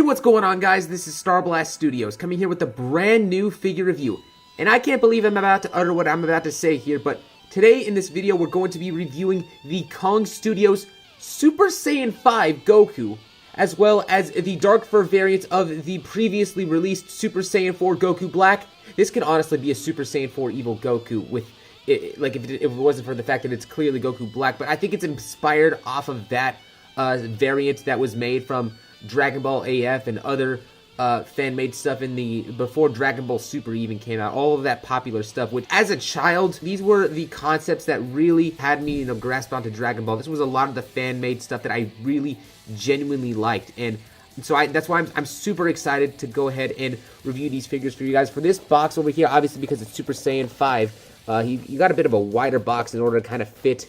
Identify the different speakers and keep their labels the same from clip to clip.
Speaker 1: what's going on, guys? This is Starblast Studios coming here with a brand new figure review. And I can't believe I'm about to utter what I'm about to say here, but today in this video we're going to be reviewing the Kong Studios Super Saiyan 5 Goku, as well as the dark fur variant of the previously released Super Saiyan 4 Goku Black. This could honestly be a Super Saiyan 4 Evil Goku with, if it wasn't for the fact that it's clearly Goku Black, but I think it's inspired off of that variant that was made from Dragon Ball AF and other fan-made stuff in the before Dragon Ball Super even came out. All of that popular stuff, which as a child, these were the concepts that really had me, grasped onto Dragon Ball. This was a lot of the fan-made stuff that I really genuinely liked, and so that's why I'm super excited to go ahead and review these figures for you guys. For this box over here, obviously because it's Super Saiyan 5, you got a bit of a wider box in order to kind of fit,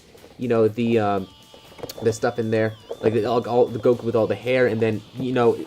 Speaker 1: the stuff in there, like all the Goku with all the hair, and then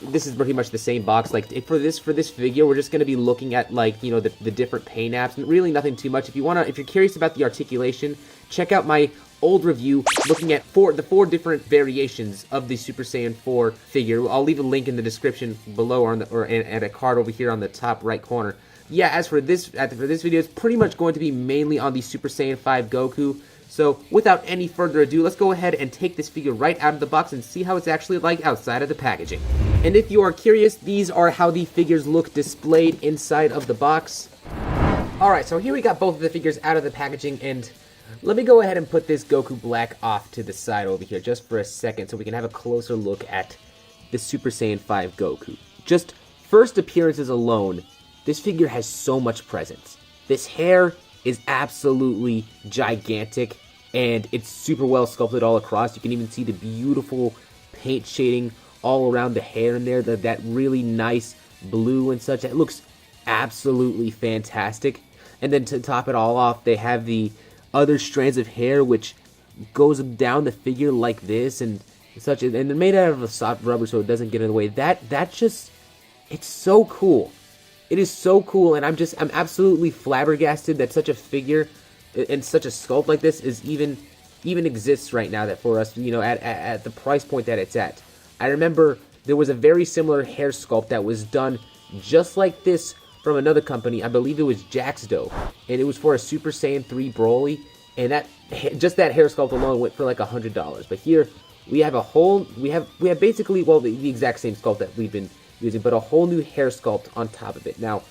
Speaker 1: this is pretty much the same box. Like for this figure, we're just gonna be looking at the different paint apps, and really nothing too much. If you're curious about the articulation, check out my old review looking at the four different variations of the Super Saiyan 4 figure. I'll leave a link in the description below or at a card over here on the top right corner. Yeah, as for this video, it's pretty much going to be mainly on the Super Saiyan 5 Goku. So, without any further ado, let's go ahead and take this figure right out of the box and see how it's actually like outside of the packaging. And if you are curious, these are how the figures look displayed inside of the box. Alright, so here we got both of the figures out of the packaging, and let me go ahead and put this Goku Black off to the side over here just for a second so we can have a closer look at the Super Saiyan 5 Goku. Just first appearances alone, this figure has so much presence. This hair is absolutely gigantic, and it's super well sculpted all across. You can even see the beautiful paint shading all around the hair in there, that really nice blue and such. It looks absolutely fantastic. And then to top it all off, they have the other strands of hair which goes down the figure like this and such, and they're made out of a soft rubber so it doesn't get in the way. That just, it's so cool. It is so cool, and I'm absolutely flabbergasted that such a figure and such a sculpt like this is even exists right now, that for us, at the price point that it's at. I remember there was a very similar hair sculpt that was done just like this from another company. I believe it was Jaxdo, and it was for a Super Saiyan 3 Broly, and that hair sculpt alone went for like $100. But here we have we have basically, well, the exact same sculpt that we've been using, but a whole new hair sculpt on top of it. Now,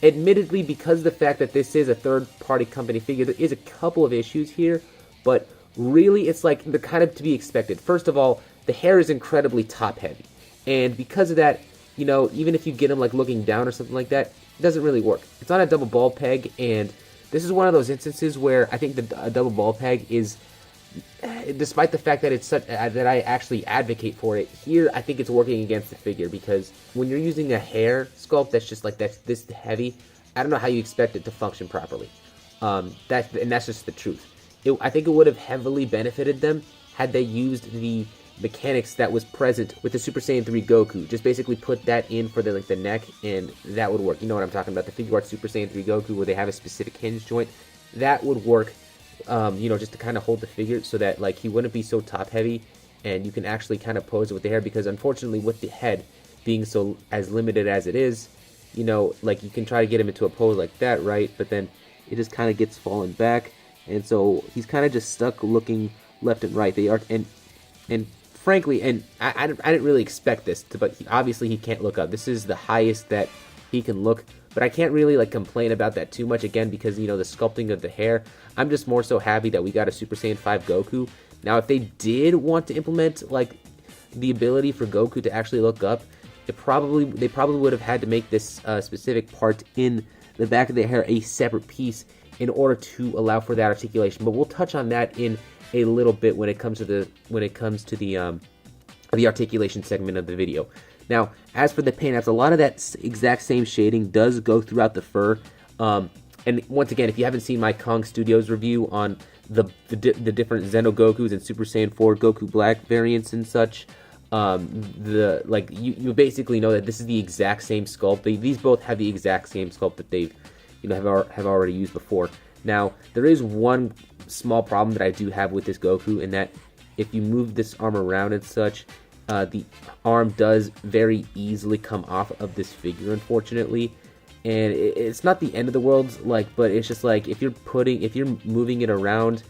Speaker 1: admittedly, because of the fact that this is a third-party company figure, there is a couple of issues here, but really it's like the kind of to be expected. First of all, the hair is incredibly top-heavy, and because of that, even if you get them like looking down or something like that, it doesn't really work. It's on a double ball peg, and this is one of those instances where I think that a double ball peg is, despite the fact that it's that I actually advocate for it, here I think it's working against the figure, because when you're using a hair sculpt that's just like this heavy, I don't know how you expect it to function properly. And that's just the truth. I think it would have heavily benefited them had they used the mechanics that was present with the Super Saiyan 3 Goku. Just basically put that in for the neck, and that would work. You know what I'm talking about, the FighterZ Super Saiyan 3 Goku, where they have a specific hinge joint. That would work. Just to kind of hold the figure so that he wouldn't be so top heavy, and you can actually kind of pose it with the hair, because unfortunately with the head being so as limited as it is, you can try to get him into a pose like that, right? But then it just kind of gets fallen back, and so he's kind of just stuck looking left and right. They are, and frankly, and I didn't really expect this, but obviously he can't look up. This is the highest that he can look. But I can't really complain about that too much, again, because the sculpting of the hair. I'm just more so happy that we got a Super Saiyan 5 Goku. Now, if they did want to implement the ability for Goku to actually look up, they probably would have had to make this specific part in the back of the hair a separate piece in order to allow for that articulation. But we'll touch on that in a little bit when it comes to the articulation segment of the video. Now, as for the paint apps, a lot of that exact same shading does go throughout the fur. And once again, if you haven't seen my Kong Studios review on the different Xeno Gokus and Super Saiyan 4 Goku Black variants and such, you basically know that this is the exact same sculpt. These both have the exact same sculpt that they've have already used before. Now, there is one small problem that I do have with this Goku, in that if you move this arm around and such, The arm does very easily come off of this figure, unfortunately. And it's not the end of the world, like, but it's just like if you're moving it around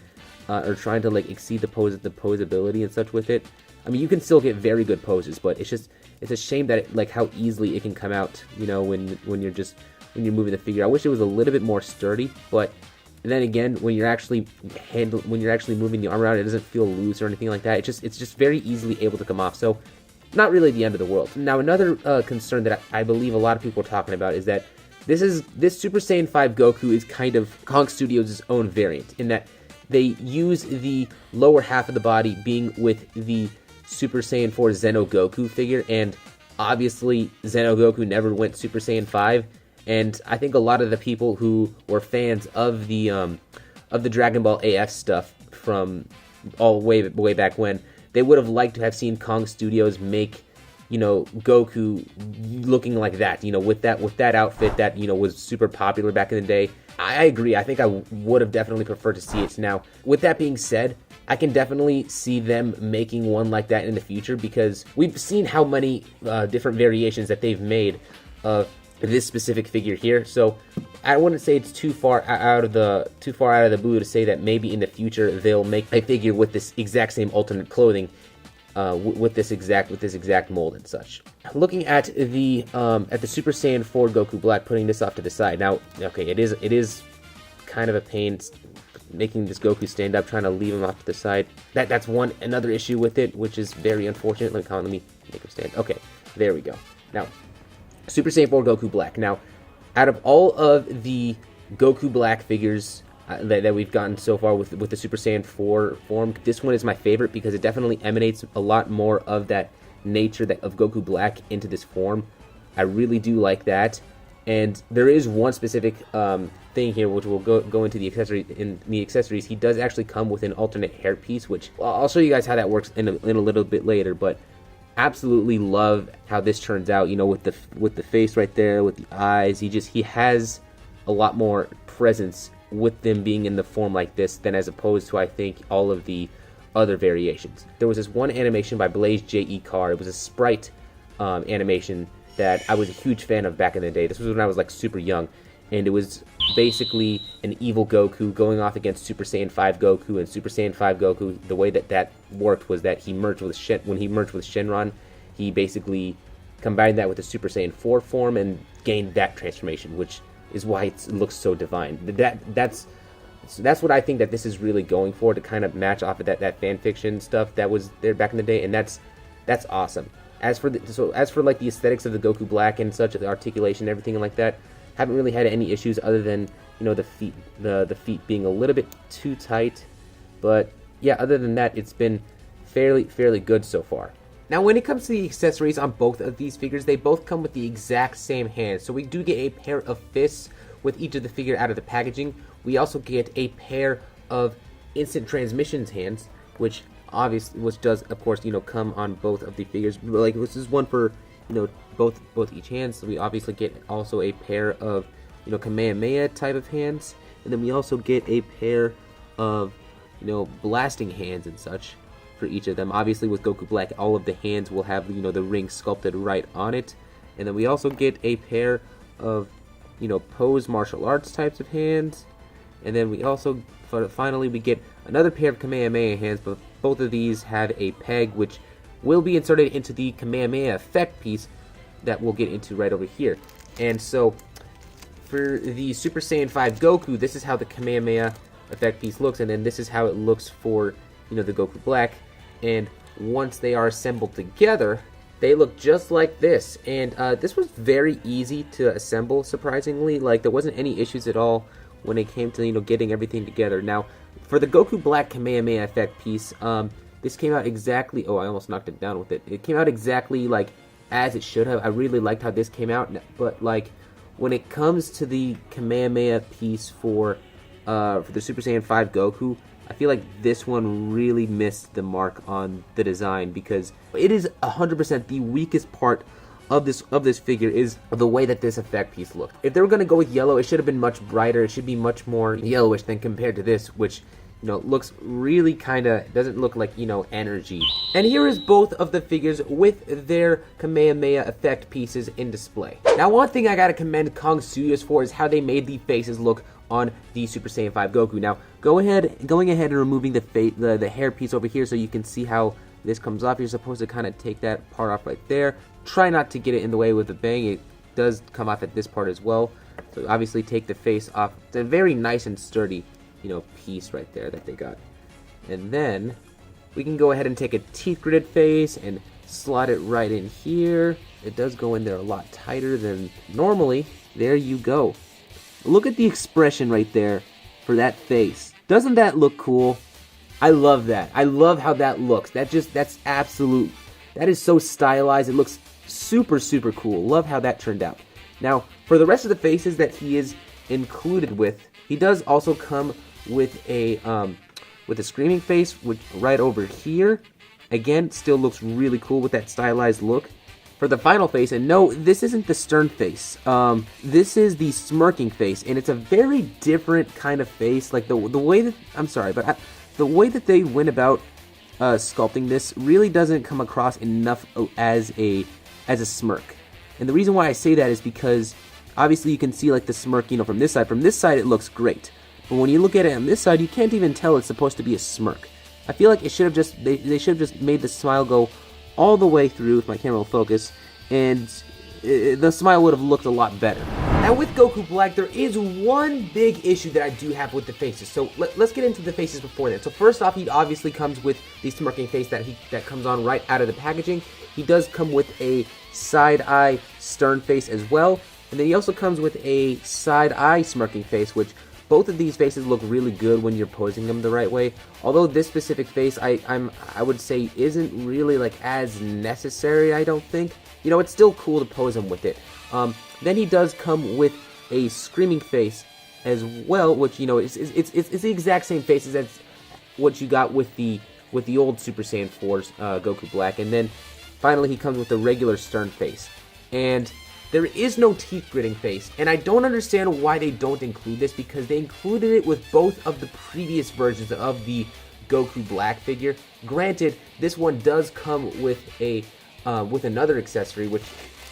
Speaker 1: or trying to like exceed the posability and such with it. I mean, you can still get very good poses, but it's a shame that like how easily it can come out. You know, when you're moving the figure. I wish it was a little bit more sturdy, but then again, when you're actually moving the arm around, it doesn't feel loose or anything like that. It's just very easily able to come off. So, not really the end of the world. Now, another concern that I believe a lot of people are talking about is that this Super Saiyan 5 Goku is kind of Kong Studios' own variant, in that they use the lower half of the body being with the Super Saiyan 4 Xeno Goku figure, and obviously Xeno Goku never went Super Saiyan 5, and I think a lot of the people who were fans of the Dragon Ball AF stuff from all way back when, they would have liked to have seen Kong Studios make, you know, Goku looking like that, you know, with that outfit that, you know, was super popular back in the day. I agree. I think I would have definitely preferred to see it. Now, with that being said, I can definitely see them making one like that in the future, because we've seen how many different variations that they've made of this specific figure here. So I wouldn't say it's too far out of the blue to say that maybe in the future they'll make a figure with this exact same alternate clothing, with this exact mold and such. Looking at the Super Saiyan 4 Goku Black, putting this off to the side. Now, okay, it is kind of a pain making this Goku stand up, trying to leave him off to the side. That's another issue with it, which is very unfortunate. Let me make him stand. Okay, there we go. Now, Super Saiyan 4 Goku Black. Now, out of all of the Goku Black figures that we've gotten so far with the Super Saiyan 4 form, this one is my favorite because it definitely emanates a lot more of that nature of Goku Black into this form. I really do like that. And there is one specific thing here which will go into the accessory. In the accessories, he does actually come with an alternate hairpiece, which I'll show you guys how that works in a little bit later. But absolutely love how this turns out. You know, with the face right there, with the eyes, he has a lot more presence with them being in the form like this than as opposed to, I think, all of the other variations. There was this one animation by Blaze J.E. Carr. It was a sprite animation that I was a huge fan of back in the day. This was when I was like super young, and it was basically an evil Goku going off against Super Saiyan 5 Goku. And Super Saiyan 5 Goku, the way that worked was that when he merged with Shenron, he basically combined that with the Super Saiyan 4 form and gained that transformation, which is why it looks so divine. That's what I think that this is really going for, to kind of match off of that fan fiction stuff that was there back in the day, and that's awesome. As for like the aesthetics of the Goku Black and such, the articulation, everything like that, haven't really had any issues other than, you know, the feet being a little bit too tight. But yeah, other than that, it's been fairly good so far. Now, when it comes to the accessories on both of these figures, they both come with the exact same hands. So we do get a pair of fists with each of the figure out of the packaging. We also get a pair of instant transmissions hands, which does, of course, you know, come on both of the figures. Like, this is one for, you know, both each hand. So we obviously get also a pair of, you know, Kamehameha type of hands, and then we also get a pair of, you know, blasting hands and such for each of them. Obviously, with Goku Black, all of the hands will have, you know, the ring sculpted right on it, and then we also get a pair of, you know, pose martial arts types of hands, and then we also finally we get another pair of Kamehameha hands, but both of these have a peg which will be inserted into the Kamehameha effect piece that we'll get into right over here. And so for the Super Saiyan 5 Goku, this is how the Kamehameha effect piece looks, and then this is how it looks for, you know, the Goku Black. And once they are assembled together, they look just like this. And this was very easy to assemble, surprisingly. Like, there wasn't any issues at all when it came to, you know, getting everything together. Now, for the Goku Black Kamehameha effect piece, this came out exactly... Oh, I almost knocked it down with it. It came out exactly, like, as it should have. I really liked how this came out. But, like, when it comes to the Kamehameha piece for the Super Saiyan 5 Goku, I feel like this one really missed the mark on the design, because it is 100% the weakest part of this figure is the way that this effect piece looked. If they were going to go with yellow, it should have been much brighter. It should be much more yellowish than compared to this, which, You know, looks really kind of, doesn't look like, you know, energy. And here is both of the figures with their Kamehameha effect pieces in display. Now, one thing I gotta commend Kong Studios for is how they made the faces look on the Super Saiyan 5 Goku. Now, going ahead and removing the hair piece over here so you can see how this comes off. You're supposed to kind of take that part off right there. Try not to get it in the way with the bang. It does come off at this part as well. So obviously take the face off. It's a very nice and sturdy, you know, piece right there that they got. And then we can go ahead and take a teeth gritted face and slot it right in here. It does go in there a lot tighter than normally. There you go. Look at the expression right there for that face. Doesn't that look cool? I love that. I love how that looks. That is so stylized. It looks super, super cool. Love how that turned out. Now, for the rest of the faces that he is included with, he does also come with a screaming face, which right over here. Again, still looks really cool with that stylized look. For the final face, and no, this isn't the stern face. This is the smirking face, and it's a very different kind of face. Like the way that the way that they went about sculpting this really doesn't come across enough as a smirk. And the reason why I say that is because obviously you can see like the smirk, you know, from this side. From this side, it looks great, but when you look at it on this side, you can't even tell it's supposed to be a smirk. I feel like it should have just they should have just made the smile go all the way through, if my camera will focus, and the smile would have looked a lot better. Now with Goku Black, there is one big issue that I do have with the faces. So let's get into the faces before that. So first off, he obviously comes with the smirking face that comes on right out of the packaging. He does come with a side eye stern face as well, and then he also comes with a side eye smirking face, which both of these faces look really good when you're posing them the right way. Although this specific face, I would say isn't really like as necessary. I don't think. You know, it's still cool to pose him with it. Then he does come with a screaming face as well, which, you know, it's the exact same face as what you got with the old Super Saiyan 4's Goku Black. And then finally he comes with the regular stern face. And there is no teeth gritting face, and I don't understand why they don't include this, because they included it with both of the previous versions of the Goku Black figure. Granted, this one does come with a with another accessory, which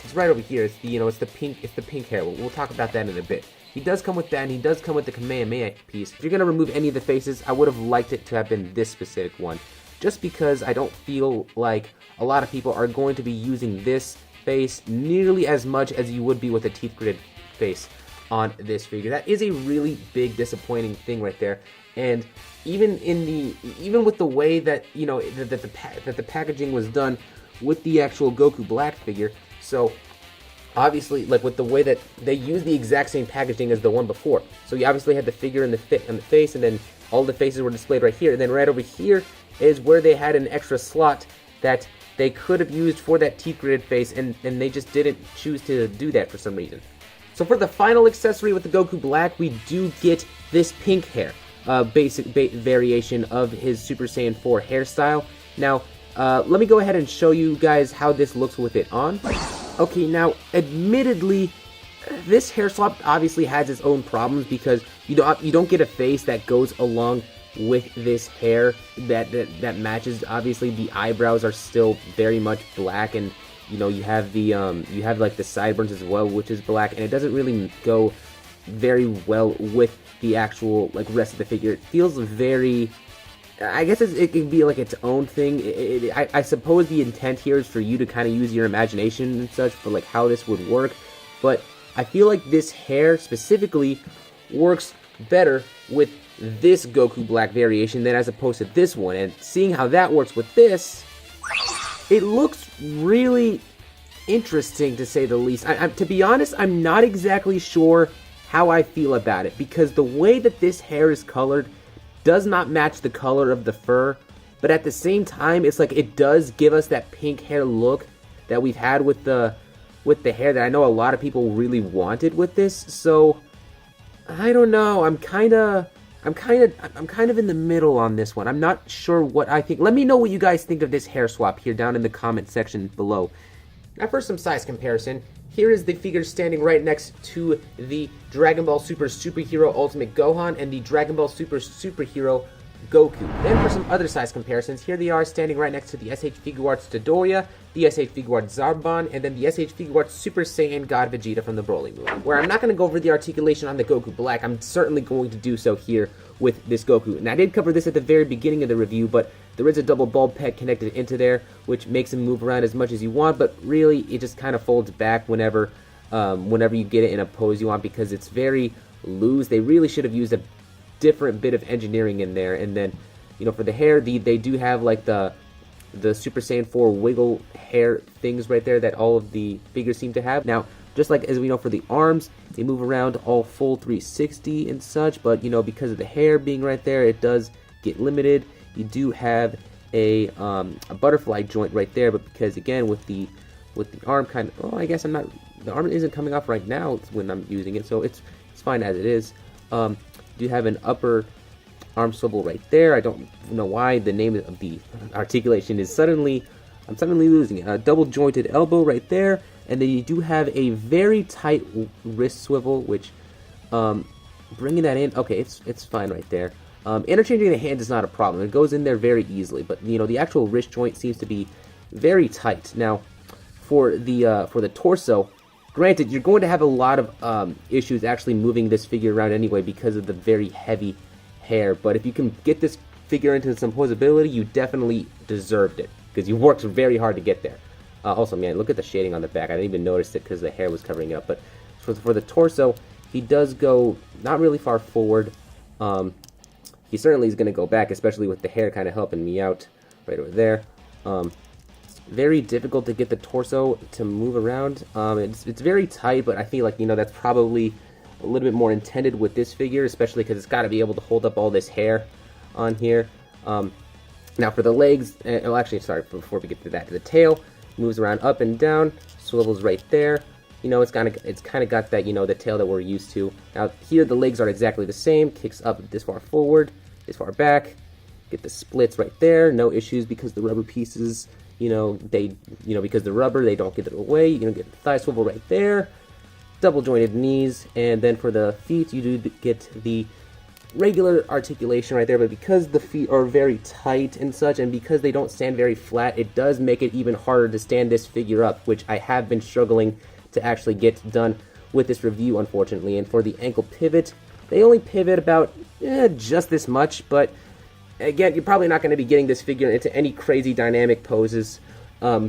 Speaker 1: is right over here. It's the, you know, it's the pink hair. We'll talk about that in a bit. He does come with that, and he does come with the Kamehameha piece. If you're gonna remove any of the faces, I would have liked it to have been this specific one, just because I don't feel like a lot of people are going to be using this face nearly as much as you would be with a teeth gritted face on this figure. That is a really big disappointing thing right there. And even with the way that, you know, that the packaging was done with the actual Goku Black figure, so obviously, like with the way that they use the exact same packaging as the one before. So you obviously had the figure in the face, and then all the faces were displayed right here. And then right over here is where they had an extra slot that they could have used for that teeth gritted face, and they just didn't choose to do that for some reason. So for the final accessory with the Goku Black, we do get this pink hair, basic variation of his Super Saiyan 4 hairstyle. Now, let me go ahead and show you guys how this looks with it on. Okay, now, admittedly, this hair swap obviously has its own problems, because you don't get a face that goes along with this hair that matches. Obviously, the eyebrows are still very much black, and you know, you have the you have like the sideburns as well, which is black, and it doesn't really go very well with the actual like rest of the figure. It feels very, I guess it can be like its own thing. I suppose the intent here is for you to kind of use your imagination and such for like how this would work, but I feel like this hair specifically works better with this Goku Black variation than as opposed to this one. And seeing how that works with this, it looks really interesting, to say the least. To be honest, I'm not exactly sure how I feel about it, because the way that this hair is colored does not match the color of the fur, but at the same time, it's like it does give us that pink hair look that we've had with the hair that I know a lot of people really wanted with this. So I don't know. I'm kind of in the middle on this one. I'm not sure what I think. Let me know what you guys think of this hair swap here down in the comment section below. Now for some size comparison, here is the figure standing right next to the Dragon Ball Super Superhero Ultimate Gohan and the Dragon Ball Super Superhero Goku. Then for some other size comparisons, here they are standing right next to the S.H.Figuarts Dodoria, the S.H.Figuarts Zarbon, and then the S.H.Figuarts Super Saiyan God Vegeta from the Broly movie. Where I'm not going to go over the articulation on the Goku Black, I'm certainly going to do so here with this Goku. And I did cover this at the very beginning of the review, but there is a double bulb peg connected into there, which makes him move around as much as you want, but really it just kind of folds back whenever you get it in a pose you want, because it's very loose. They really should have used a different bit of engineering in there. And then, you know, for the hair, they do have like the Super Saiyan 4 wiggle hair things right there that all of the figures seem to have. Now, just like as we know for the arms, they move around all full 360 and such, but you know, because of the hair being right there, it does get limited. You do have a butterfly joint right there, but because again with the arm kind of, I guess the arm isn't coming off right now when I'm using it, so it's fine as it is. Do have an upper arm swivel right there. I don't know why the name of the articulation is I'm suddenly losing it. A double jointed elbow right there, and then you do have a very tight wrist swivel, which bringing that in, okay, it's fine right there. Interchanging the hand is not a problem. It goes in there very easily, but you know, the actual wrist joint seems to be very tight. Now, for the torso, granted, you're going to have a lot of issues actually moving this figure around anyway because of the very heavy hair, but if you can get this figure into some posability, you definitely deserved it, because you worked very hard to get there. Also, man, look at the shading on the back. I didn't even notice it because the hair was covering it up, but for the torso, he does go not really far forward. He certainly is going to go back, especially with the hair kind of helping me out right over there. Very difficult to get the torso to move around. It's very tight, but I feel like, you know, that's probably a little bit more intended with this figure, especially because it's got to be able to hold up all this hair on here. Now for the legs, oh, actually, sorry, before we get to that, the tail moves around up and down, swivels right there. You know, it's kind of got that, you know, the tail that we're used to. Now here the legs are exactly the same. Kicks up this far forward, this far back. Get the splits right there. No issues because the rubber pieces, because the rubber, they don't get it away. You're gonna get the thigh swivel right there. Double jointed knees, and then for the feet, you do get the regular articulation right there, but because the feet are very tight and such, and because they don't stand very flat, it does make it even harder to stand this figure up, which I have been struggling to actually get done with this review, unfortunately. And for the ankle pivot, they only pivot about just this much, but again, you're probably not going to be getting this figure into any crazy dynamic poses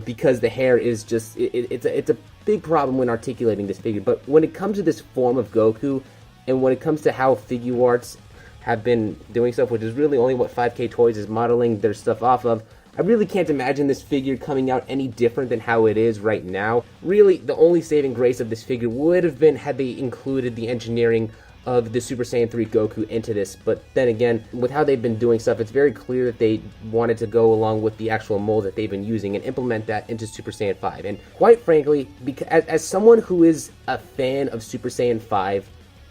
Speaker 1: because the hair is just, it's a big problem when articulating this figure. But when it comes to this form of Goku, and when it comes to how Figuarts have been doing stuff, which is really only what 5K Toys is modeling their stuff off of, I really can't imagine this figure coming out any different than how it is right now. Really, the only saving grace of this figure would have been had they included the engineering of the Super Saiyan 3 Goku into this, but then again, with how they've been doing stuff, it's very clear that they wanted to go along with the actual mold that they've been using and implement that into Super Saiyan 5. And quite frankly, because as someone who is a fan of Super Saiyan 5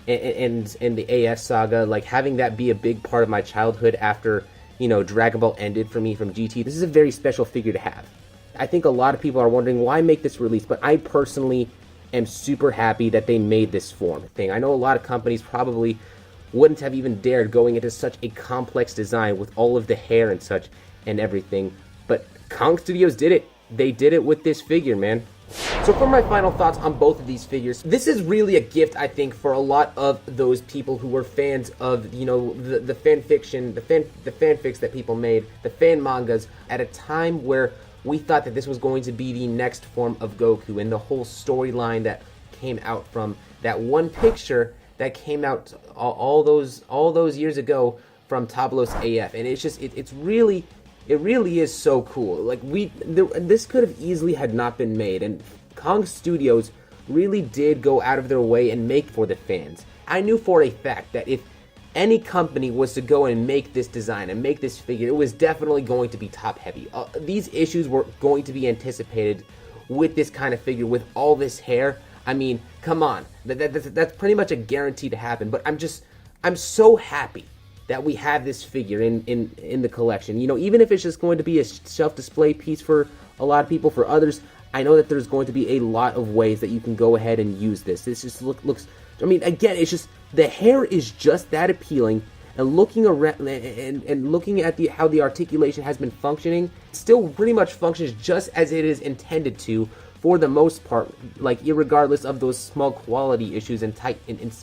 Speaker 1: and the AS saga, like having that be a big part of my childhood after, Dragon Ball ended for me from GT, this is a very special figure to have. I think a lot of people are wondering why make this release, but I personally am super happy that they made this form thing. I know a lot of companies probably wouldn't have even dared going into such a complex design with all of the hair and such and everything, but Kong Studios did it. They did it with this figure, man. So for my final thoughts on both of these figures, this is really a gift, I think, for a lot of those people who were fans of, the fan fiction, the fanfics that people made, the fan mangas, at a time where we thought that this was going to be the next form of Goku, and the whole storyline that came out from that one picture that came out all those years ago from Tablos AF, and it's just it really is so cool. Like this could have easily had not been made, and Kong Studios really did go out of their way and make for the fans. I knew for a fact that if any company was to go and make this design and make this figure, it was definitely going to be top heavy. These issues were going to be anticipated with this kind of figure, with all this hair. I mean, come on, that's pretty much a guarantee to happen. But I'm so happy that we have this figure in the collection. Even if it's just going to be a shelf display piece for a lot of people, for others, I know that there's going to be a lot of ways that you can go ahead and use this. This just looks. I mean, again, it's just the hair is just that appealing, and looking around and looking at how the articulation has been functioning, still pretty much functions just as it is intended to for the most part, like irregardless of those small quality issues and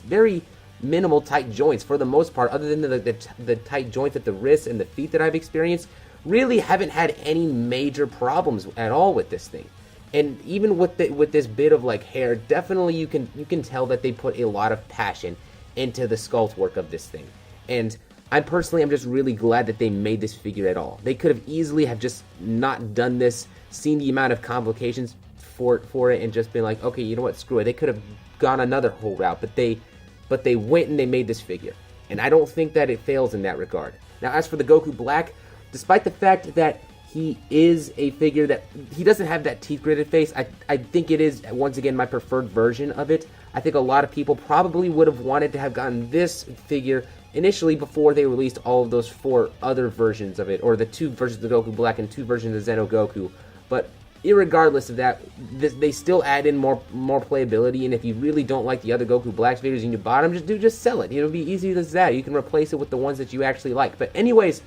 Speaker 1: very minimal tight joints for the most part, other than the tight joints at the wrists and the feet that I've experienced. Really haven't had any major problems at all with this thing. And even with this bit of like hair, definitely you can tell that they put a lot of passion into the sculpt work of this thing. And I personally am just really glad that they made this figure at all. They could have easily have just not done this, seen the amount of complications for it, and just been like, okay, you know what, screw it. They could have gone another whole route, but they went and they made this figure. And I don't think that it fails in that regard. Now, as for the Goku Black, despite the fact that he is a figure that he doesn't have that teeth gritted face, I think it is once again my preferred version of it. I think a lot of people probably would have wanted to have gotten this figure initially before they released all of those 4 other versions of it, or the 2 versions of the Goku Black and 2 versions of Zeno Goku. But irregardless of that, they still add in more playability, and if you really don't like the other Goku Black figures in your bottom, just sell it. It'll be easy as that. You can replace it with the ones that you actually like. But anyways,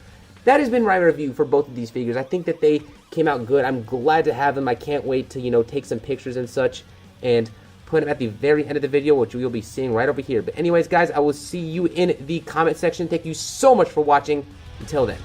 Speaker 1: that has been my review for both of these figures. I think that they came out good. I'm glad to have them. I can't wait to, take some pictures and such and put them at the very end of the video, which you'll be seeing right over here. But anyways, guys, I will see you in the comment section. Thank you so much for watching. Until then.